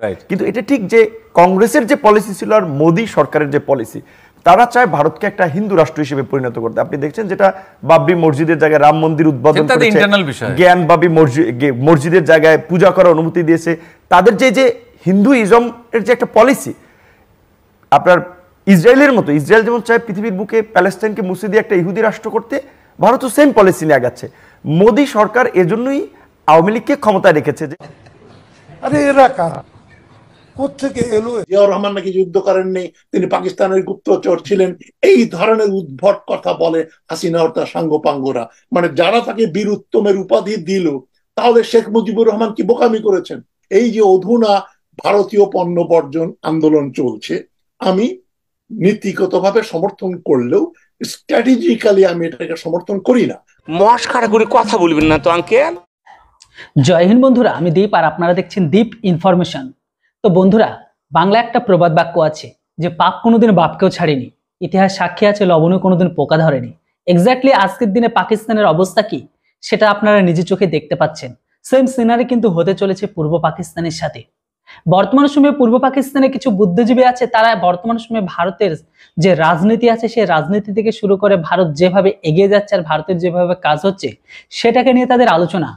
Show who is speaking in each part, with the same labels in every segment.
Speaker 1: Right, কিন্তু এটা ঠিক যে কংগ্রেসের যে পলিসি ছিল আর মোদী সরকারের যে পলিসি, তারা চায় ভারতকে একটা হিন্দু রাষ্ট্র হিসেবে পরিণত করতে। আপনি দেখছেন যেটা বাবরি মসজিদের জায়গায় রাম মন্দির উদ্বোধন করেছে, জ্ঞান বাবি মসজিদের জায়গায় পূজা করার অনুমতি দিয়েছে। তাদের যে হিন্দুইজম এর যে একটা পলিসি, আপনার ইসরায়েলের মতো, ইসরায়েল যেমন চায় পৃথিবীর বুকে প্যালেস্টাইনকে মুছে দিয়ে একটা ইহুদি রাষ্ট্র করতে, ভারতও সেম পলিসি নিয়ে আগাচ্ছে। মোদী সরকার এজন্যই আওয়ামী লীগকে ক্ষমতায় রেখেছে। যে
Speaker 2: আরে এরা কারা, কোত্থেকে এলো? জিয়াউর রহমান নাকি যুদ্ধ করেননি, তিনি পাকিস্তানের গুপ্তচর ছিলেন, এই ধরনের উদ্ভট কথা বলে হাসিনা ও তার সাঙ্গপাঙ্গরা। মানে যারা তাকে বীর উত্তমের উপাধি দিল, তাহলে শেখ মুজিবুর রহমান কি বোকামি করেছেন? এই যে অধুনা ভারতীয় পণ্য বর্জন আন্দোলন চলছে, আমি নীতিগতভাবে সমর্থন করলেও স্ট্র্যাটেজিক্যালি আমি এটাকে সমর্থন করি না।
Speaker 3: মস্কারা করে কথা বলবেন না তো আঙ্কেল।
Speaker 4: জয় হিন্দ বন্ধুরা, আমি দীপ আর আপনারা দেখছেন দীপ ইনফরমেশন। তো বন্ধুরা, বাংলা একটা প্রবাদ বাক্য আছে যে পাপ কোনোদিন বাপকেও ছাড়েনি, ইতিহাস সাক্ষী আছে লবণও কোনোদিন পোকা ধরেনি। এক্স্যাক্টলি আজকের দিনে পাকিস্তানের অবস্থা কি সেটা আপনারা নিজে চোখে দেখতে পাচ্ছেন। সেম সিনারি কিন্তু হতে চলেছে পূর্ব পাকিস্তানের সাথে। বর্তমান সময়ে পূর্ব পাকিস্তানে কিছু বুদ্ধিজীবী আছে, তারা বর্তমান সময়ে ভারতের যে রাজনীতি আছে সেই রাজনীতি থেকে শুরু করে ভারত যেভাবে এগিয়ে যাচ্ছে আর ভারতের যেভাবে কাজ হচ্ছে সেটাকে নিয়ে তাদের আলোচনা।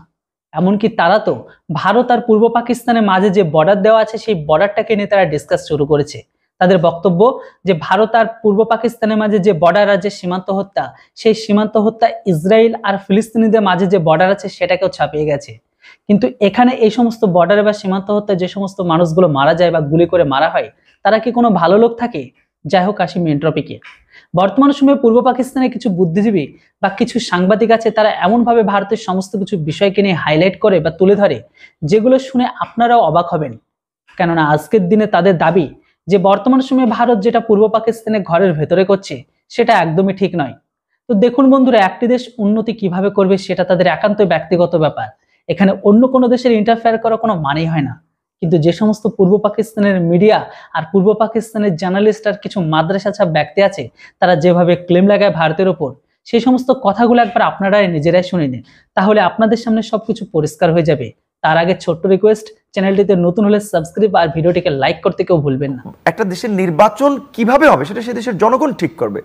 Speaker 4: এমনকি তারা তো ভারত আর পূর্ব পাকিস্তানের মাঝে যে বর্ডার দেওয়া আছে সেই বর্ডারটাকে নিয়ে তারা ডিসকাস শুরু করেছে। তাদের বক্তব্য যে ভারত আর পূর্ব পাকিস্তানের মাঝে যে বর্ডার আর যে সীমান্ত হত্যা, সেই সীমান্ত হত্যা ইসরায়েল আর ফিলিস্তিনিদের মাঝে যে বর্ডার আছে সেটাকেও ছাপিয়ে গেছে। কিন্তু এখানে এই সমস্ত বর্ডারে বা সীমান্ত হত্যায় যে সমস্ত মানুষগুলো মারা যায় বা গুলি করে মারা হয়, তারা কি কোনো ভালো লোক থাকে? যাই হোক, আসি মেন টপিকে। বর্তমান সময়ে পূর্ব পাকিস্তানে কিছু বুদ্ধিজীবী বা কিছু সাংবাদিক আছে, তারা এমনভাবে ভারতের সমস্ত কিছু বিষয়কে নিয়ে হাইলাইট করে বা তুলে ধরে যেগুলো শুনে আপনারাও অবাক হবেন। কেননা আজকের দিনে তাদের দাবি যে বর্তমান সময়ে ভারত যেটা পূর্ব পাকিস্তানের ঘরের ভেতরে করছে সেটা একদমই ঠিক নয়। তো দেখুন বন্ধুরা, একটি দেশ উন্নতি কিভাবে করবে সেটা তাদের একান্ত ব্যক্তিগত ব্যাপার। এখানে অন্য কোনো দেশের ইন্টারফেয়ার করা কোনো মানেই হয় না। কিন্তু যে সমস্ত পূর্ব পাকিস্তানের মিডিয়া আর পূর্ব পাকিস্তানের জার্নালিস্ট আর কিছু মাদ্রাসা ছাপ ব্যক্তি আছে, তারা যেভাবে ক্লেম লাগায় ভারতের ওপর, সেই সমস্ত কথাগুলো একবার আপনারা নিজেরাই শুনে নিন, তাহলে আপনাদের সামনে সবকিছু পরিষ্কার হয়ে যাবে। তার আগে ছোট্ট রিকোয়েস্ট, চ্যানেলটিতে নতুন হলে সাবস্ক্রাইব আর ভিডিওটিকে লাইক করতে কেউ ভুলবেন না।
Speaker 1: একটা দেশের নির্বাচন কিভাবে হবে সেটা সে দেশের জনগণ ঠিক করবে।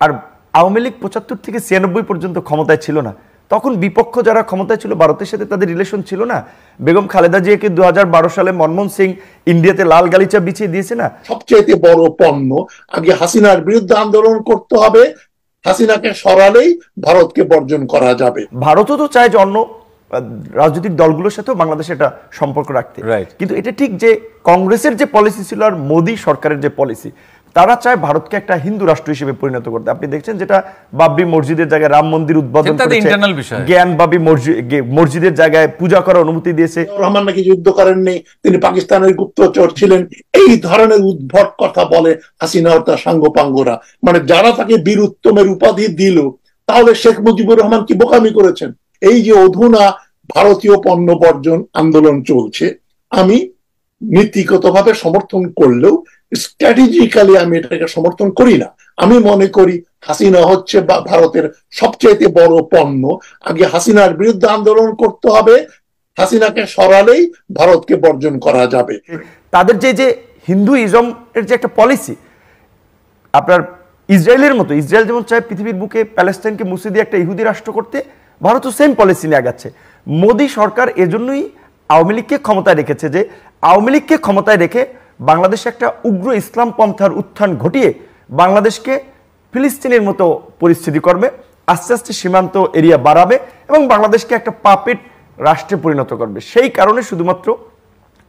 Speaker 1: আর আওয়ামী লীগ 75 থেকে 96 পর্যন্ত ক্ষমতায় ছিল না, তখন বিপক্ষ যারা ক্ষমতায় ছিল ভারতের সাথে তাদের রিলেশন ছিল না। বেগম খালেদা জিয়াকে 2012 সালে মনমোহন সিং ইন্ডিয়াতে লাল গালিচা বিছিয়ে দিয়েছে না।
Speaker 2: সবচেয়ে বড় পণ্য, আগে হাসিনার বিরুদ্ধে আন্দোলন করতে হবে, হাসিনাকে সরালেই ভারতকে বর্জন করা যাবে।
Speaker 1: ভারতও তো চায় যে অন্য রাজনৈতিক দলগুলোর সাথেও বাংলাদেশে একটা সম্পর্ক রাখতে, কিন্তু এটা ঠিক যে কংগ্রেসের যে পলিসি ছিল আর মোদী সরকারের যে পলিসি, তারা চায় ভারতকে একটা হিন্দু রাষ্ট্র হিসেবে পরিণত করতে। আপনি দেখছেন যেটা বাবরি মসজিদের জায়গায় রাম মন্দির উদ্বোধন করেছে, জ্ঞান বাবি মসজিদের জায়গায় পূজা করার অনুমতি দিয়েছে।
Speaker 2: রহমান নাকি যুদ্ধ করেননি, তিনি পাকিস্তানের গুপ্তচর ছিলেন, এই ধরনের উদ্ভট কথা বলে হাসিনা ও তার সাঙ্গপাঙ্গরা। মানে যারা তাকে বীর উত্তমের উপাধি দিল, তাহলে শেখ মুজিবুর রহমান কি বোকামি করেছেন? এই যে অধুনা ভারতীয় পণ্য বর্জন আন্দোলন চলছে, আমি নীতিগতভাবে সমর্থন করলেও স্ট্র্যাটেজিক্যালি আমি এটাকে সমর্থন করি না। আমি মনে করি হাসিনা হচ্ছে ভারতের সবচেয়ে বড় পণ্য, আগে হাসিনার বিরুদ্ধে আন্দোলন করতে হবে, হাসিনাকে সরালেই ভারতকে বর্জন করা যাবে।
Speaker 1: তাদের যে হিন্দুইজম এর যে একটা পলিসি, আপনার ইসরায়েলের মতো, ইসরায়েল যেমন চায় পৃথিবীর বুকে প্যালেস্টাইনকে মুছে দিয়ে একটা ইহুদি রাষ্ট্র করতে, ভারতও সেম পলিসি নিয়ে আগাচ্ছে। মোদী সরকার এজন্যই আওয়ামী লীগকে ক্ষমতায় রেখেছে, যে আওয়ামী লীগকে ক্ষমতায় রেখে বাংলাদেশে একটা উগ্র ইসলাম পন্থার উত্থান ঘটিয়ে বাংলাদেশকে ফিলিস্তিনের মতো পরিস্থিতি করবে, আস্তে আস্তে সীমান্ত এরিয়া বাড়াবে এবং বাংলাদেশকে একটা পাপেট রাষ্ট্রে পরিণত করবে। সেই কারণে শুধুমাত্র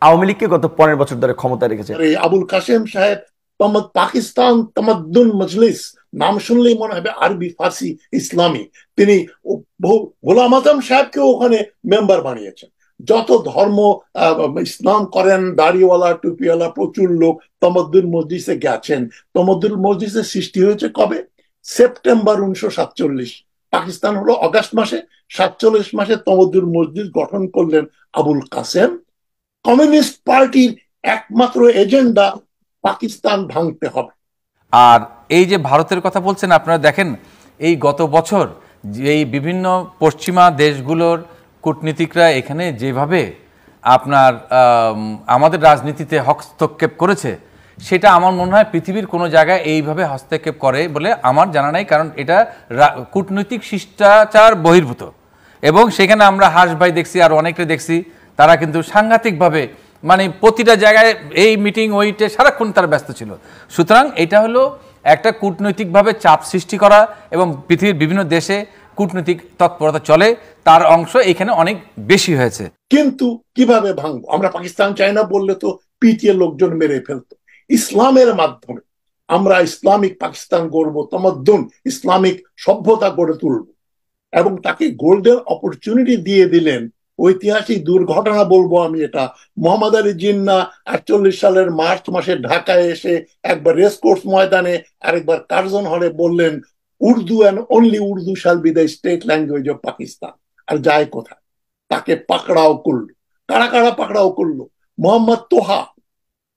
Speaker 1: আওয়ামী লীগকে গত 15 বছর ধরে ক্ষমতায় রেখেছে।
Speaker 2: আবুল কাসেম সাহেব পাকিস্তান তামাদ্দুন মজলিস নাম শুনলেই মনে হবে আরবি, ফার্সি, ইসলামী। তিনি গোলাম আজম সাহেবকেও ওখানে মেম্বার বানিয়েছেন। যত ধর্ম ইসলাম করেন, দাড়িওয়ালা টুপিওয়ালা প্রচুর লোক তমদ্দুল মজলিসে গেছেন। তমদ্দুল মজলিসের সৃষ্টি হয়েছে কবে? সেপ্টেম্বর 1947। পাকিস্তান হলো অগাস্ট মাসে, 47 মাসে তমদ্দুল মজলিস গঠন করলেন আবুল কাসেম। কমিউনিস্ট পার্টির একমাত্র এজেন্ডা পাকিস্তান ভাঙতে হবে।
Speaker 5: আর এই যে ভারতের কথা বলছেন, আপনারা দেখেন এই গত বছর এই বিভিন্ন পশ্চিমা দেশগুলোর কূটনীতিকরা এখানে যেভাবে আপনার আমাদের রাজনীতিতে হস্তক্ষেপ করেছে, সেটা আমার মনে হয় পৃথিবীর কোনো জায়গায় এইভাবে হস্তক্ষেপ করে বলে আমার জানা নাই, কারণ এটা কূটনৈতিক শিষ্টাচার বহির্ভূত। এবং সেখানে আমরা হাস ভাই দেখছি আর অনেকটা দেখছি, তারা কিন্তু সাংঘাতিকভাবে মানে প্রতিটা জায়গায় এই মিটিং ওইটে সারাক্ষণ তারা ব্যস্ত ছিল। সুতরাং এটা হলো একটা কূটনৈতিকভাবে চাপ সৃষ্টি করা, এবং পৃথিবীর বিভিন্ন দেশে কূটনৈতিক তৎপরতা চলে, তার অংশ এখানে অনেক বেশি হয়েছে।
Speaker 2: কিন্তু কিভাবে ভাঙবো? আমরা পাকিস্তান চাই না বললে তো পিটিএ লোকজন মেরে ফেলতো। ইসলামের মাধ্যমে আমরা ইসলামিক পাকিস্তান গড়ব, তমদ্দুন ইসলামিক সভ্যতা গড়ে তুলব, এবং তাকে গোল্ডেন অপরচুনিটি দিয়ে দিলেন। ঐতিহাসিক দুর্ঘটনা বলবো আমি এটা, মোহাম্মদ আলী জিন্নাহ 48 সালের মার্চ মাসে ঢাকায় এসে একবার রেসকোর্স ময়দানে আরেকবার কার্জন হলে বললেন, Urdu and only Urdu shall be the state language of Pakistan. আর যায় কোথায়? তাকে পাকড়াও করলো। কারা কারা পাকড়াও করলো? মোহাম্মদ তোহা,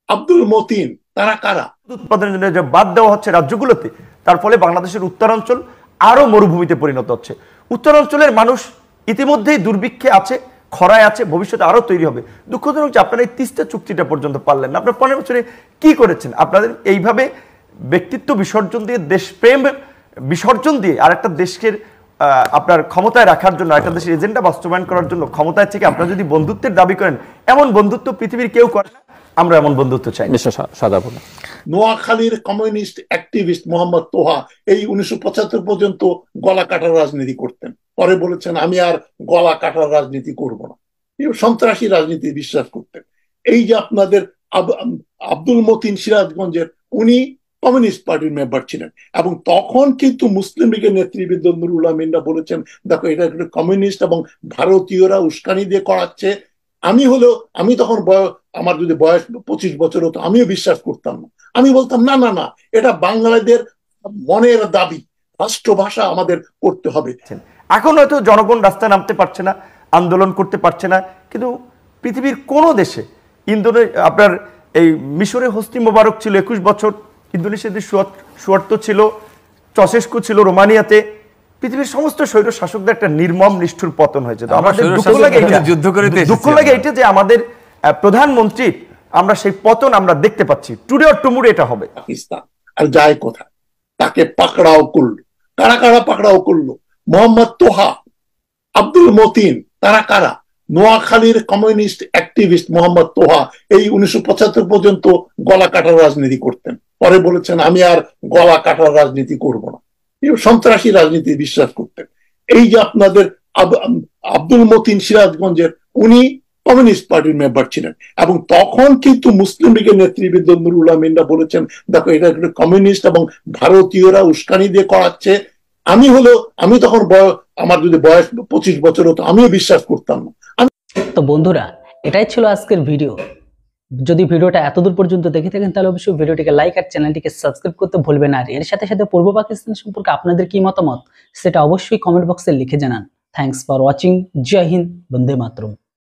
Speaker 2: আব্দুল মতিন, তারা কারা?
Speaker 1: উৎপাদনের জন্য যে বাদ দেওয়া হচ্ছে রাজ্যগুলোতে, তার ফলে বাংলাদেশের উত্তরাঞ্চল আরো মরুভূমিতে পরিণত হচ্ছে। উত্তরাঞ্চলের মানুষ ইতিমধ্যেই দুর্ভিক্ষে আছে, খরায় আছে, ভবিষ্যতে আরো তৈরি হবে। দুঃখজনক যে আপনারা এই তিস্তা চুক্তিটা পর্যন্ত পারলেন না। আপনার 15 বছরে কি করেছেন? আপনাদের এইভাবে ব্যক্তিত্ব বিসর্জন দিয়ে, দেশপ্রেম বিসর্জন দিয়ে আরেকটা দেশের আপনার ক্ষমতায় রাখার জন্য, একটা দেশের এজেন্ডা বাস্তবায়ন করার জন্য ক্ষমতায় থেকে আপনারা যদি বন্ধুত্বের দাবি করেন, এমন বন্ধুত্ব পৃথিবীর কেউ করে না। আমরা এমন বন্ধুত্ব চাই।
Speaker 2: নোয়াখালীর কমিউনিস্ট অ্যাক্টিভিস্ট মোহাম্মদ তোহা এই 1975 পর্যন্ত গলা কাটার রাজনীতি করতেন। পরে বলেছেন আমি আর গলা কাটার রাজনীতি করব না। সন্ত্রাসী রাজনীতি বিশ্বাস করতেন। এই যে আপনাদের আব্দুল মতিন সিরাজগঞ্জের, উনি কমিউনিস্ট পার্টির মেম্বার ছিলেন, এবং তখন কিন্তু মুসলিম লীগের নেতৃবৃন্দ নুরুল আমিনরা বলেছেন, দেখো এটা একটা কমিউনিস্ট এবং ভারতীয়রা উস্কানি দিয়ে করাচ্ছে। আমি তখন আমার যদি বয়স 25 বছর হতো, আমিও বিশ্বাস করতাম না। আমি বলতাম না না না, এটা বাঙালিদের মনের দাবি, রাষ্ট্রভাষা আমাদের করতে হবে।
Speaker 1: এখন হয়তো জনগণ রাস্তায় নামতে পারছে না, আন্দোলন করতে পারছে না, কিন্তু পৃথিবীর কোন দেশে আপনার এই মিশরে হোসনি মোবারক ছিল 21 বছর, ইন্দোনেশিয়াতে সুয়ার্তো ছিল, চসেস্কু ছিল রোমানিয়াতে, পৃথিবীর সমস্ত স্বৈর শাসকদের একটা নির্মম নিষ্ঠুর পতন হয়েছে। তো আমাদের দুঃখ লাগে এটা যে আমাদের প্রধানমন্ত্রী, আমরা সেই পতন আমরা দেখতে পাচ্ছি। টুডে অর টুমুরে এটা হবে।
Speaker 2: পাকিস্তান আর যায় কোথায়? তাকে পাকড়াও করলো। কারা কারা পাকড়াও করলো? মোহাম্মদ তোহা, আব্দুল মতিন, তারা কারা? নোয়াখালীর কমিউনিস্ট অ্যাক্টিভিস্ট মোহাম্মদ তোহা এই 1975 পর্যন্ত গলা কাটার রাজনীতি করতেন। পরে বলেছেন আমি আর গলা কাটার রাজনীতি করব না। সন্ত্রাসী রাজনীতি বিশ্বাস করতেন। এই যে আপনাদের আব্দুল মতিন সিরাজগঞ্জের, উনি কমিউনিস্ট পার্টির মেম্বার ছিলেন, এবং তখন কিন্তু মুসলিম লীগের নেতৃবৃন্দ নুরুল আমিনরা বলেছেন, দেখো এটা একটা কমিউনিস্ট এবং ভারতীয়রা উস্কানি দিয়ে করাচ্ছে। আমি তখন আমার যদি বয়স 25 বছর হতো, আমিও বিশ্বাস করতাম না।
Speaker 4: তো বন্ধুরা, এটাই ছিল আজকের ভিডিও। যদি ভিডিওটা এতদূর পর্যন্ত দেখে থাকেন তাহলে অবশ্যই ভিডিওটিকে লাইক আর চ্যানেলটিকে সাবস্ক্রাইব করতে ভুলবেন না। আর এর সাথে সাথে পূর্ব পাকিস্তান সম্পর্কে আপনাদের কি মতামত সেটা অবশ্যই কমেন্ট বক্সে লিখে জানান। Thanks for watching. জয় হিন্দ, বন্দে মাতরম।